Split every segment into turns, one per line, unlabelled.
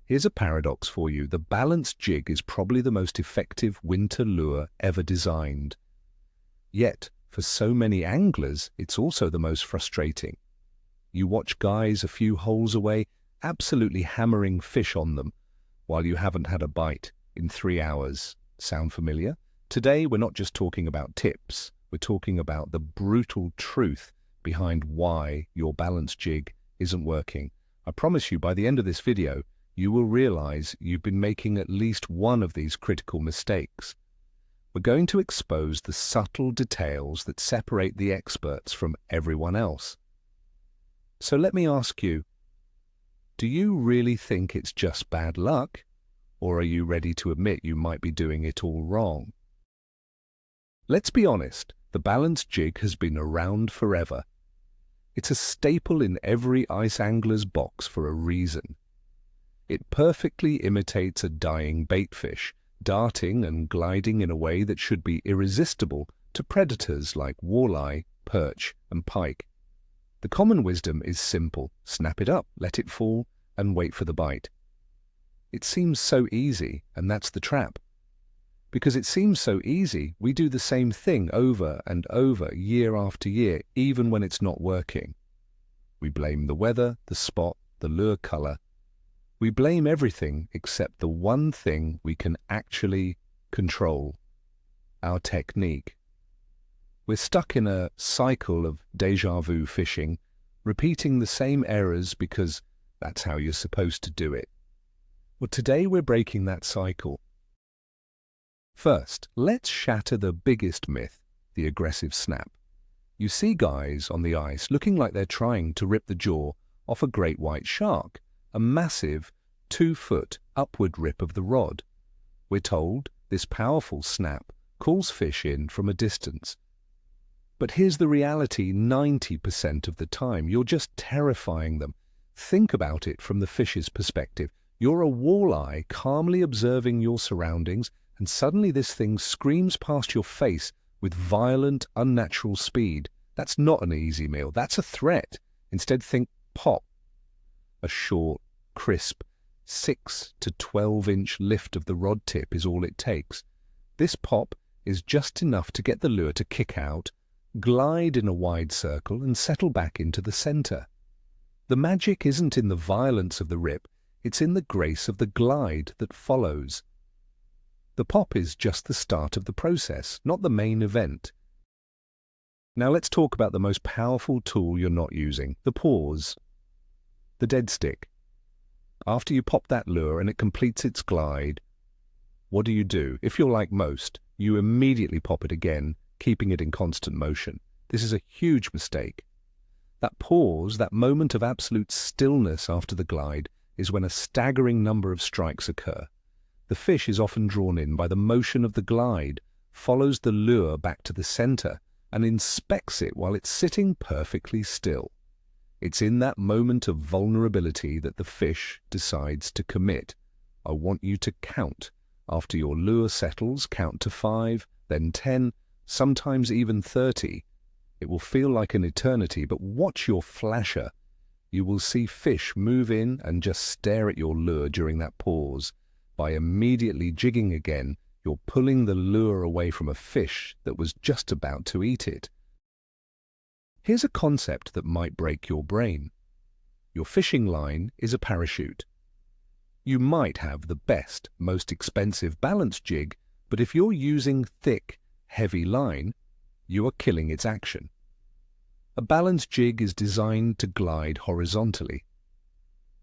Here's a paradox for you. The balanced jig is probably the most effective winter lure ever designed. Yet, for so many anglers, it's also the most frustrating. You watch guys a few holes away absolutely hammering fish on them while you haven't had a bite in 3 hours. Sound familiar? Today, we're not just talking about tips. We're talking about the brutal truth behind why your balanced jig isn't working. I promise you, by the end of this video, you will realize you've been making at least one of these critical mistakes. We're going to expose the subtle details that separate the experts from everyone else. So let me ask you, do you really think it's just bad luck, or are you ready to admit you might be doing it all wrong? Let's be honest, the balanced jig has been around forever. It's a staple in every ice angler's box for a reason. It perfectly imitates a dying baitfish, darting and gliding in a way that should be irresistible to predators like walleye, perch, and pike. The common wisdom is simple: snap it up, let it fall, and wait for the bite. It seems so easy, and that's the trap. Because it seems so easy, we do the same thing over and over, year after year, even when it's not working. We blame the weather, the spot, the lure color. We blame everything except the one thing we can actually control: our technique. We're stuck in a cycle of déjà vu fishing, repeating the same errors because that's how you're supposed to do it. Well, today we're breaking that cycle. First, let's shatter the biggest myth, the aggressive snap. You see guys on the ice looking like they're trying to rip the jaw off a great white shark, a massive 2-foot upward rip of the rod. We're told this powerful snap calls fish in from a distance. But here's the reality: 90% of the time, you're just terrifying them. Think about it from the fish's perspective. You're a walleye calmly observing your surroundings, and suddenly this thing screams past your face with violent, unnatural speed. That's not an easy meal. That's a threat. Instead, think pop. A short, crisp, 6 to 12-inch lift of the rod tip is all it takes. This pop is just enough to get the lure to kick out, glide in a wide circle, and settle back into the center. The magic isn't in the violence of the rip, it's in the grace of the glide that follows. The pop is just the start of the process, not the main event. Now let's talk about the most powerful tool you're not using: the pause, the dead stick. After you pop that lure and it completes its glide, what do? If you're like most, you immediately pop it again, keeping it in constant motion. This is a huge mistake. That pause, that moment of absolute stillness after the glide, is when a staggering number of strikes occur. The fish is often drawn in by the motion of the glide, follows the lure back to the center, and inspects it while it's sitting perfectly still. It's in that moment of vulnerability that the fish decides to commit. I want you to count. After your lure settles, count to 5, then 10, sometimes even 30. It will feel like an eternity, but watch your flasher. You will see fish move in and just stare at your lure during that pause. By immediately jigging again, you're pulling the lure away from a fish that was just about to eat it. Here's a concept that might break your brain. Your fishing line is a parachute. You might have the best, most expensive balance jig, but if you're using thick, heavy line, you are killing its action. A balance jig is designed to glide horizontally.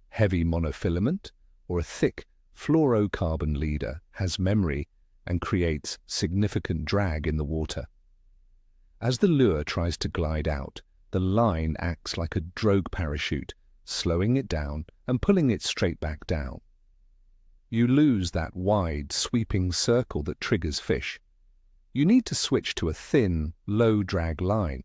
Heavy monofilament or a thick fluorocarbon leader has memory and creates significant drag in the water. As the lure tries to glide out, the line acts like a drogue parachute, slowing it down and pulling it straight back down. You lose that wide, sweeping circle that triggers fish. You need to switch to a thin, low-drag line.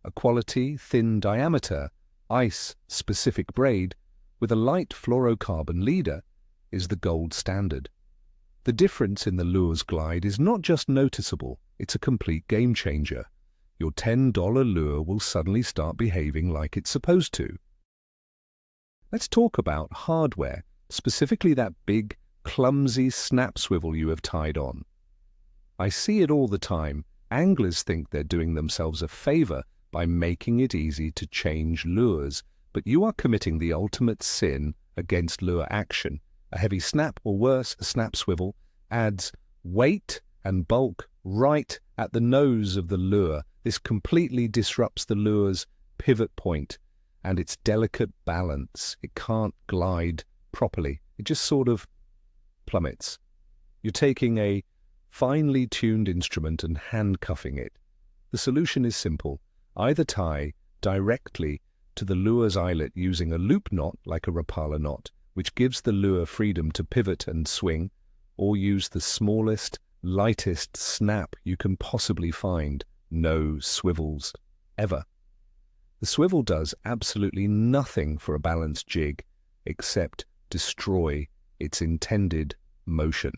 A quality, thin diameter, ice-specific braid with a light fluorocarbon leader is the gold standard. The difference in the lure's glide is not just noticeable, it's a complete game changer. Your $10 lure will suddenly start behaving like it's supposed to. Let's talk about hardware, specifically that big, clumsy snap swivel you have tied on. I see it all the time. Anglers think they're doing themselves a favor by making it easy to change lures, but you are committing the ultimate sin against lure action. A heavy snap, or worse, a snap swivel, adds weight and bulk right at the nose of the lure. This completely disrupts the lure's pivot point and its delicate balance. It can't glide properly. It just sort of plummets. You're taking a finely tuned instrument and handcuffing it. The solution is simple. Either tie directly to the lure's eyelet using a loop knot like a Rapala knot, which gives the lure freedom to pivot and swing, or use the smallest, lightest snap you can possibly find. No swivels, ever. The swivel does absolutely nothing for a balanced jig except destroy its intended motion.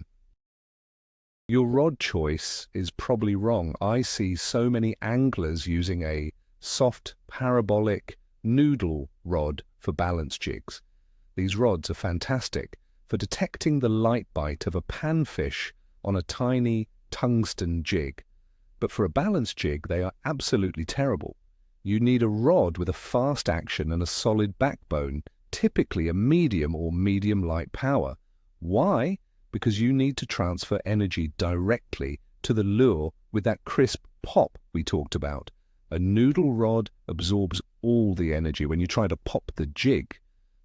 Your rod choice is probably wrong. I see so many anglers using a soft, parabolic noodle rod for balance jigs. These rods are fantastic for detecting the light bite of a panfish on a tiny tungsten jig. But for a balance jig, they are absolutely terrible. You need a rod with a fast action and a solid backbone, typically a medium or medium-light power. Why? Because you need to transfer energy directly to the lure with that crisp pop we talked about. A noodle rod absorbs all the energy. When you try to pop the jig,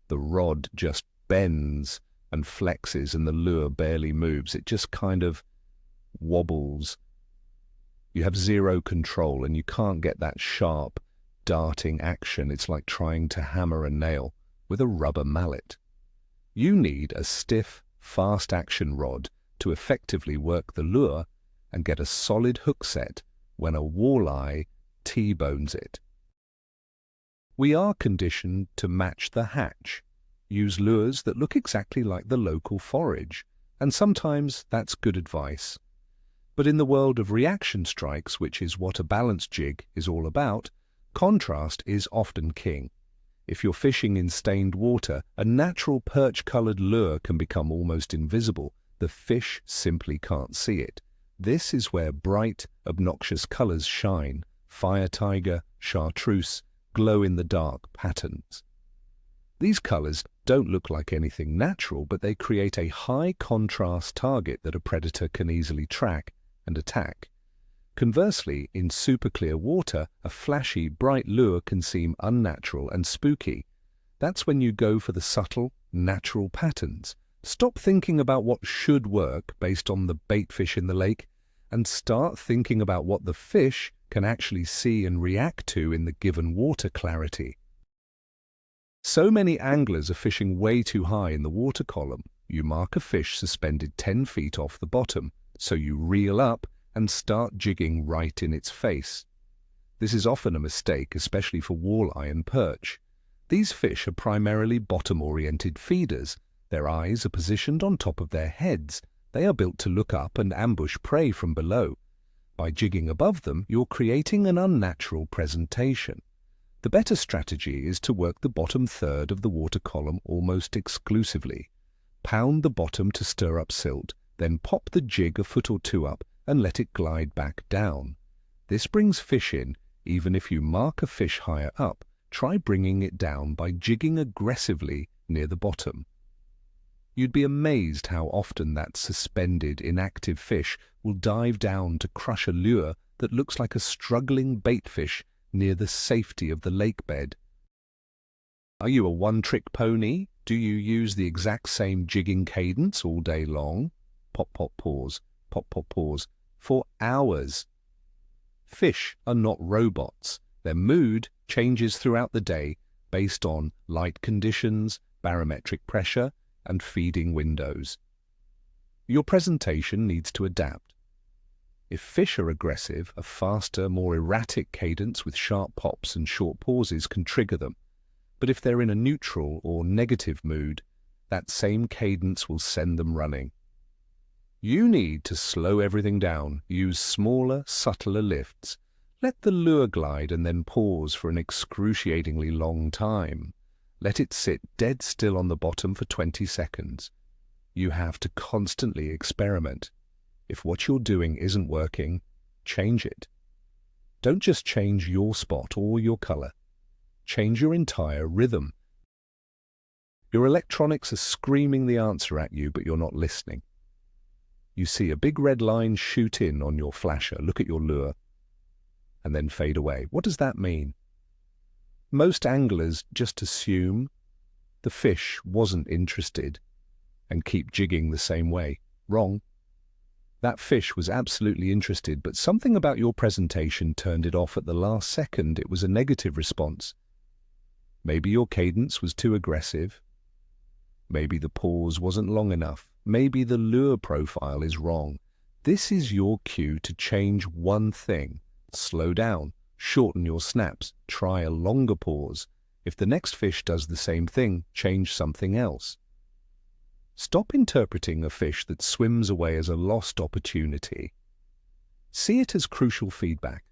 the rod just bends and flexes and the lure barely moves. It just kind of wobbles. You have zero control and you can't get that sharp, darting action. It's like trying to hammer a nail with a rubber mallet. You need a stiff, fast action rod to effectively work the lure and get a solid hook set when a walleye T-bones it. We are conditioned to match the hatch, use lures that look exactly like the local forage, and sometimes that's good advice. But in the world of reaction strikes, which is what a balance jig is all about, contrast is often king. If you're fishing in stained water, a natural perch-colored lure can become almost invisible. The fish simply can't see it. This is where bright, obnoxious colors shine. Fire tiger, chartreuse, glow-in-the-dark patterns. These colors don't look like anything natural, but they create a high-contrast target that a predator can easily track and attack. Conversely, in super-clear water, a flashy, bright lure can seem unnatural and spooky. That's when you go for the subtle, natural patterns. Stop thinking about what should work based on the bait fish in the lake and start thinking about what the fish can actually see and react to in the given water clarity. So many anglers are fishing way too high in the water column. You mark a fish suspended 10 feet off the bottom, so you reel up and start jigging right in its face. This is often a mistake, especially for walleye and perch. These fish are primarily bottom-oriented feeders. Their eyes are positioned on top of their heads. They are built to look up and ambush prey from below. By jigging above them, you're creating an unnatural presentation. The better strategy is to work the bottom third of the water column almost exclusively. Pound the bottom to stir up silt, then pop the jig a foot or two up and let it glide back down. This brings fish in. Even if you mark a fish higher up, try bringing it down by jigging aggressively near the bottom. You'd be amazed how often that suspended, inactive fish will dive down to crush a lure that looks like a struggling baitfish near the safety of the lake bed. Are you a one-trick pony? Do you use the exact same jigging cadence all day long? Pop, pop, pause, pop, pop, pause, for hours. Fish are not robots. Their mood changes throughout the day based on light conditions, barometric pressure, and feeding windows. Your presentation needs to adapt. If fish are aggressive, a faster, more erratic cadence with sharp pops and short pauses can trigger them. But if they're in a neutral or negative mood, that same cadence will send them running. You need to slow everything down, use smaller, subtler lifts. Let the lure glide and then pause for an excruciatingly long time. Let it sit dead still on the bottom for 20 seconds. You have to constantly experiment. If what you're doing isn't working, change it. Don't just change your spot or your color. Change your entire rhythm. Your electronics are screaming the answer at you, but you're not listening. You see a big red line shoot in on your flasher, look at your lure, and then fade away. What does that mean? Most anglers just assume the fish wasn't interested and keep jigging the same way. Wrong. That fish was absolutely interested, but something about your presentation turned it off at the last second. It was a negative response. Maybe your cadence was too aggressive. Maybe the pause wasn't long enough. Maybe the lure profile is wrong. This is your cue to change one thing. Slow down, shorten your snaps, try a longer pause. If the next fish does the same thing, change something else. Stop interpreting a fish that swims away as a lost opportunity. See it as crucial feedback.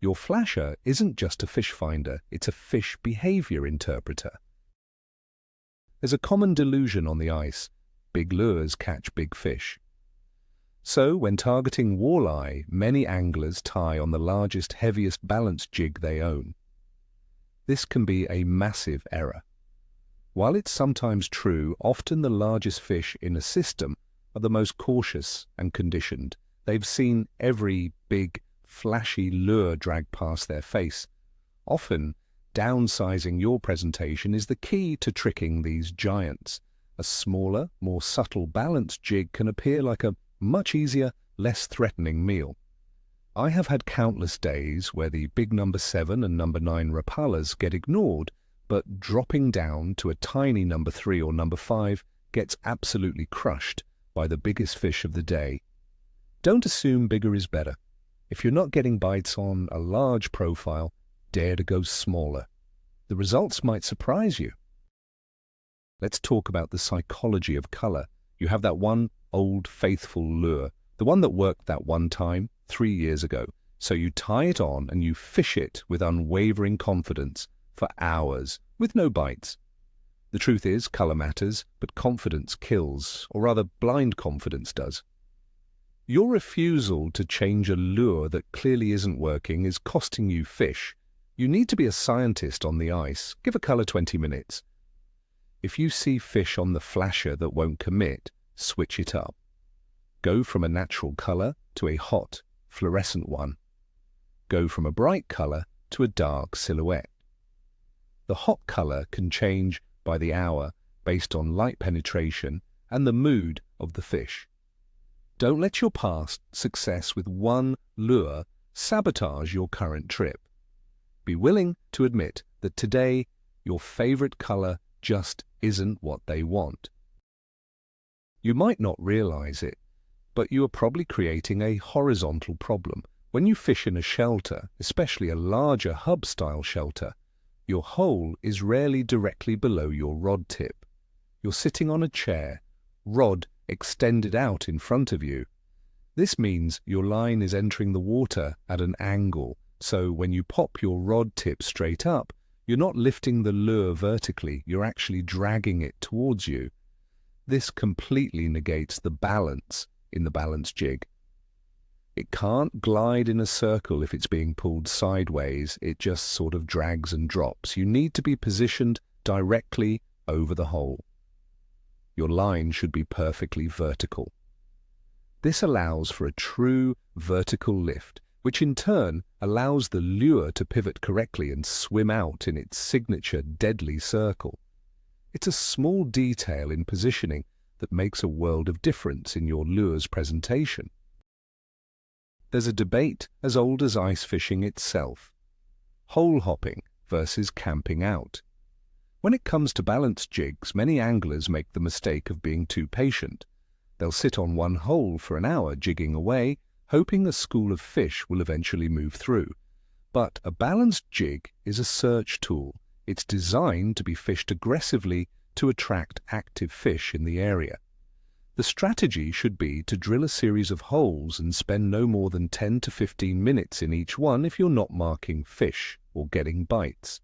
Your flasher isn't just a fish finder, it's a fish behavior interpreter. There's a common delusion on the ice. Big lures catch big fish. So, when targeting walleye, many anglers tie on the largest, heaviest balance jig they own. This can be a massive error. While it's sometimes true, often the largest fish in a system are the most cautious and conditioned. They've seen every big, flashy lure drag past their face. Often, downsizing your presentation is the key to tricking these giants. A smaller, more subtle balance jig can appear like a much easier, less threatening meal. I have had countless days where the big number 7 and number 9 rapalas get ignored, but dropping down to a tiny number 3 or number 5 gets absolutely crushed by the biggest fish of the day. Don't assume bigger is better. If you're not getting bites on a large profile, dare to go smaller. The results might surprise you. Let's talk about the psychology of color. You have that one old faithful lure, the one that worked that one time 3 years ago. So you tie it on and you fish it with unwavering confidence for hours with no bites. The truth is, color matters, but confidence kills, or rather blind confidence does. Your refusal to change a lure that clearly isn't working is costing you fish. You need to be a scientist on the ice. Give a color 20 minutes. If you see fish on the flasher that won't commit, switch it up. Go from a natural color to a hot, fluorescent one. Go from a bright color to a dark silhouette. The hot color can change by the hour based on light penetration and the mood of the fish. Don't let your past success with one lure sabotage your current trip. Be willing to admit that today your favorite color just isn't what they want. You might not realize it, but you are probably creating a horizontal problem. When you fish in a shelter, especially a larger hub-style shelter, your hole is rarely directly below your rod tip. You're sitting on a chair, rod extended out in front of you. This means your line is entering the water at an angle, so when you pop your rod tip straight up, you're not lifting the lure vertically, you're actually dragging it towards you. This completely negates the balance in the balance jig. It can't glide in a circle if it's being pulled sideways, it just sort of drags and drops. You need to be positioned directly over the hole. Your line should be perfectly vertical. This allows for a true vertical lift, which in turn allows the lure to pivot correctly and swim out in its signature deadly circle. It's a small detail in positioning that makes a world of difference in your lure's presentation. There's a debate as old as ice fishing itself. Hole hopping versus camping out. When it comes to balance jigs, many anglers make the mistake of being too patient. They'll sit on one hole for an hour jigging away, hoping a school of fish will eventually move through. But a balanced jig is a search tool. It's designed to be fished aggressively to attract active fish in the area. The strategy should be to drill a series of holes and spend no more than 10 to 15 minutes in each one if you're not marking fish or getting bites.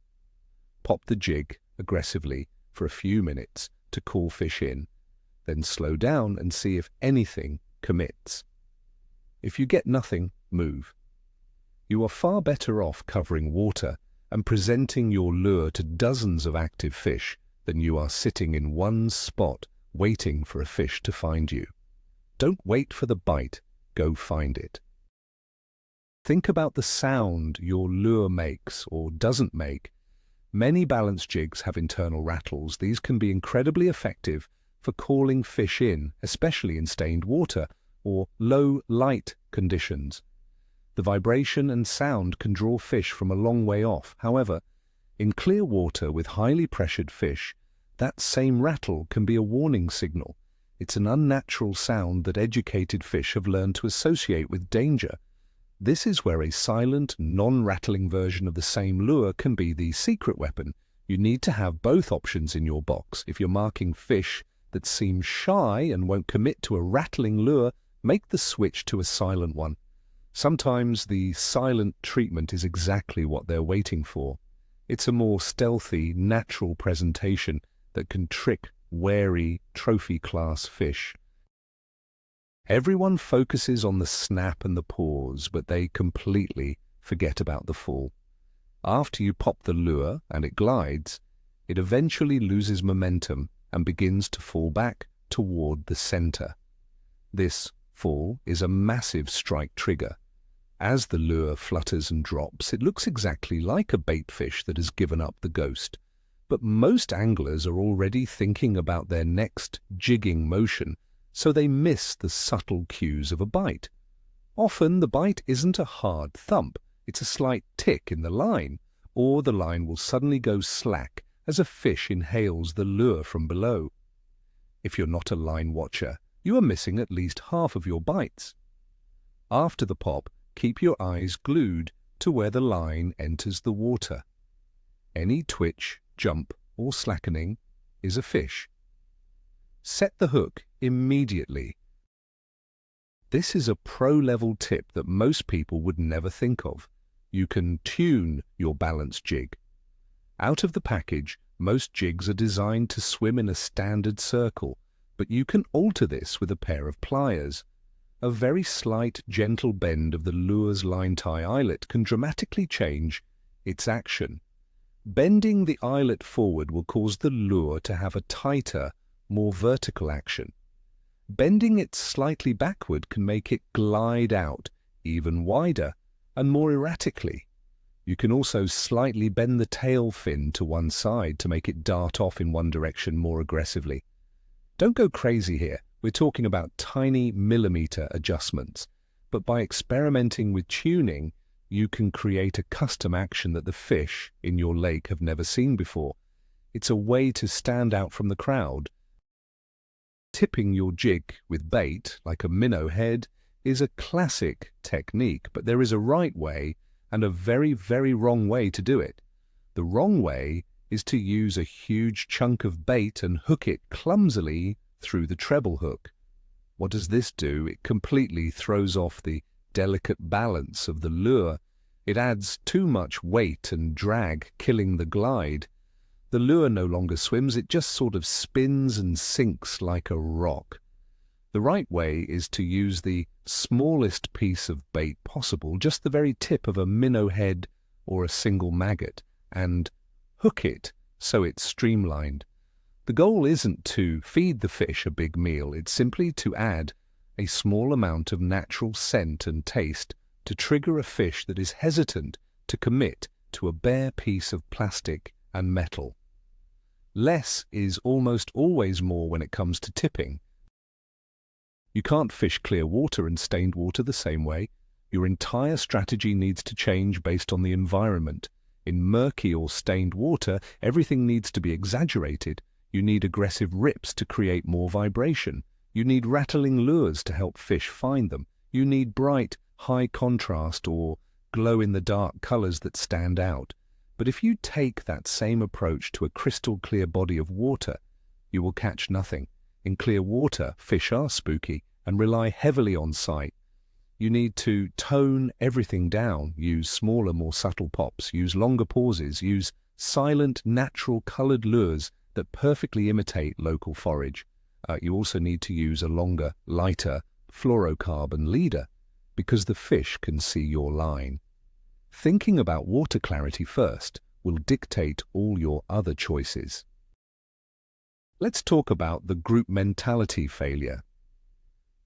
Pop the jig aggressively for a few minutes to call fish in, then slow down and see if anything commits. If you get nothing, move. You are far better off covering water and presenting your lure to dozens of active fish than you are sitting in one spot waiting for a fish to find you. Don't wait for the bite, go find it. Think about the sound your lure makes or doesn't make. Many balance jigs have internal rattles. These can be incredibly effective for calling fish in, especially in stained water or low light conditions. The vibration and sound can draw fish from a long way off. However, in clear water with highly pressured fish, that same rattle can be a warning signal. It's an unnatural sound that educated fish have learned to associate with danger. This is where a silent, non-rattling version of the same lure can be the secret weapon. You need to have both options in your box. If you're marking fish that seem shy and won't commit to a rattling lure, make the switch to a silent one. Sometimes the silent treatment is exactly what they're waiting for. It's a more stealthy, natural presentation that can trick wary, trophy-class fish. Everyone focuses on the snap and the pause, but they completely forget about the fall. After you pop the lure and it glides, it eventually loses momentum and begins to fall back toward the center. This fall is a massive strike trigger. As the lure flutters and drops, it looks exactly like a bait fish that has given up the ghost. But most anglers are already thinking about their next jigging motion, so they miss the subtle cues of a bite. Often the bite isn't a hard thump, it's a slight tick in the line, or the line will suddenly go slack as a fish inhales the lure from below. If you're not a line watcher, you are missing at least half of your bites. After the pop, keep your eyes glued to where the line enters the water. Any twitch, jump, or slackening is a fish. Set the hook immediately. This is a pro-level tip that most people would never think of. You can tune your balance jig. Out of the package, most jigs are designed to swim in a standard circle, but you can alter this with a pair of pliers. A very slight, gentle bend of the lure's line tie eyelet can dramatically change its action. Bending the eyelet forward will cause the lure to have a tighter, more vertical action. Bending it slightly backward can make it glide out even wider and more erratically. You can also slightly bend the tail fin to one side to make it dart off in one direction more aggressively. Don't go crazy here. We're talking about tiny millimeter adjustments, but by experimenting with tuning, you can create a custom action that the fish in your lake have never seen before. It's a way to stand out from the crowd. Tipping your jig with bait, like a minnow head, is a classic technique, but there is a right way and a very, very wrong way to do it. The wrong way is to use a huge chunk of bait and hook it clumsily through the treble hook. What does this do? It completely throws off the delicate balance of the lure. It adds too much weight and drag, killing the glide. The lure no longer swims, it just sort of spins and sinks like a rock. The right way is to use the smallest piece of bait possible, just the very tip of a minnow head or a single maggot, and hook it so it's streamlined. The goal isn't to feed the fish a big meal, it's simply to add a small amount of natural scent and taste to trigger a fish that is hesitant to commit to a bare piece of plastic and metal. Less is almost always more when it comes to tipping. You can't fish clear water and stained water the same way. Your entire strategy needs to change based on the environment. In murky or stained water, everything needs to be exaggerated. You need aggressive rips to create more vibration. You need rattling lures to help fish find them. You need bright, high contrast or glow-in-the-dark colors that stand out. But if you take that same approach to a crystal clear body of water, you will catch nothing. In clear water, fish are spooky and rely heavily on sight. You need to tone everything down, use smaller, more subtle pops, use longer pauses, use silent, natural colored lures that perfectly imitate local forage. You also need to use a longer, lighter fluorocarbon leader because the fish can see your line. Thinking about water clarity first will dictate all your other choices. Let's talk about the group mentality failure.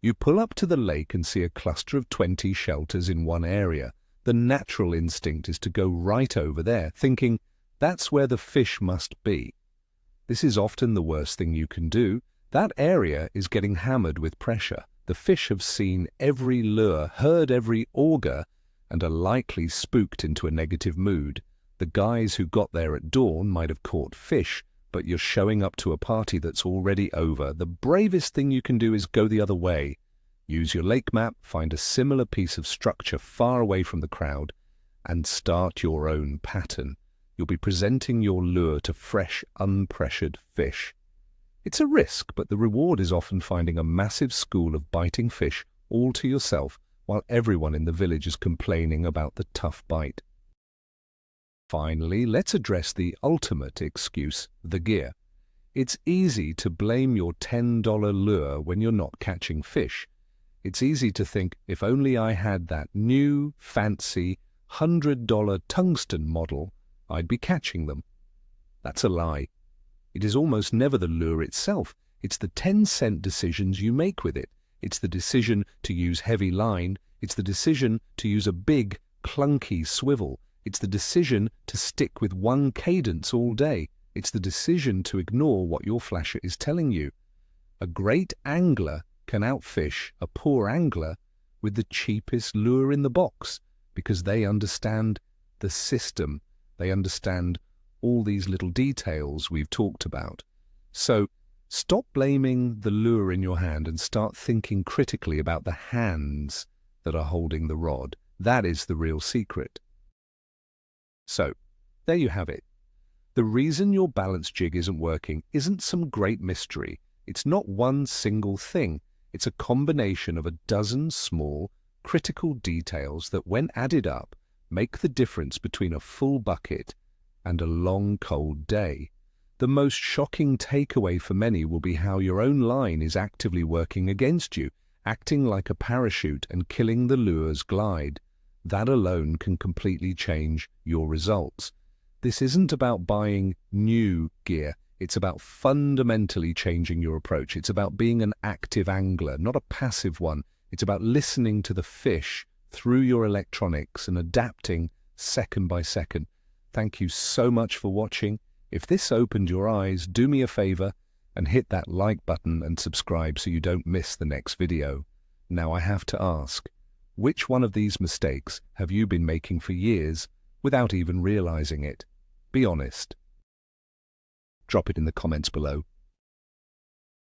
You pull up to the lake and see a cluster of 20 shelters in one area. The natural instinct is to go right over there, thinking that's where the fish must be. This is often the worst thing you can do. That area is getting hammered with pressure. The fish have seen every lure, heard every auger, and are likely spooked into a negative mood. The guys who got there at dawn might have caught fish, but you're showing up to a party that's already over. The bravest thing you can do is go the other way. Use your lake map, find a similar piece of structure far away from the crowd, and start your own pattern. You'll be presenting your lure to fresh, unpressured fish. It's a risk, but the reward is often finding a massive school of biting fish all to yourself while everyone in the village is complaining about the tough bite. Finally, let's address the ultimate excuse, the gear. It's easy to blame your $10 lure when you're not catching fish. It's easy to think, if only I had that new, fancy, $100 tungsten model, I'd be catching them. That's a lie. It is almost never the lure itself. It's the 10-cent decisions you make with it. It's the decision to use heavy line. It's the decision to use a big, clunky swivel. It's the decision to stick with one cadence all day. It's the decision to ignore what your flasher is telling you. A great angler can outfish a poor angler with the cheapest lure in the box because they understand the system. They understand all these little details we've talked about. So stop blaming the lure in your hand and start thinking critically about the hands that are holding the rod. That is the real secret. So, there you have it. The reason your balance jig isn't working isn't some great mystery. It's not one single thing. It's a combination of a dozen small, critical details that, when added up, make the difference between a full bucket and a long, cold day. The most shocking takeaway for many will be how your own line is actively working against you, acting like a parachute and killing the lure's glide. That alone can completely change your results. This isn't about buying new gear. It's about fundamentally changing your approach. It's about being an active angler, not a passive one. It's about listening to the fish through your electronics and adapting second by second. Thank you so much for watching. If this opened your eyes, do me a favor and hit that like button and subscribe so you don't miss the next video. Now I have to ask, which one of these mistakes have you been making for years without even realizing it? Be honest. Drop it in the comments below.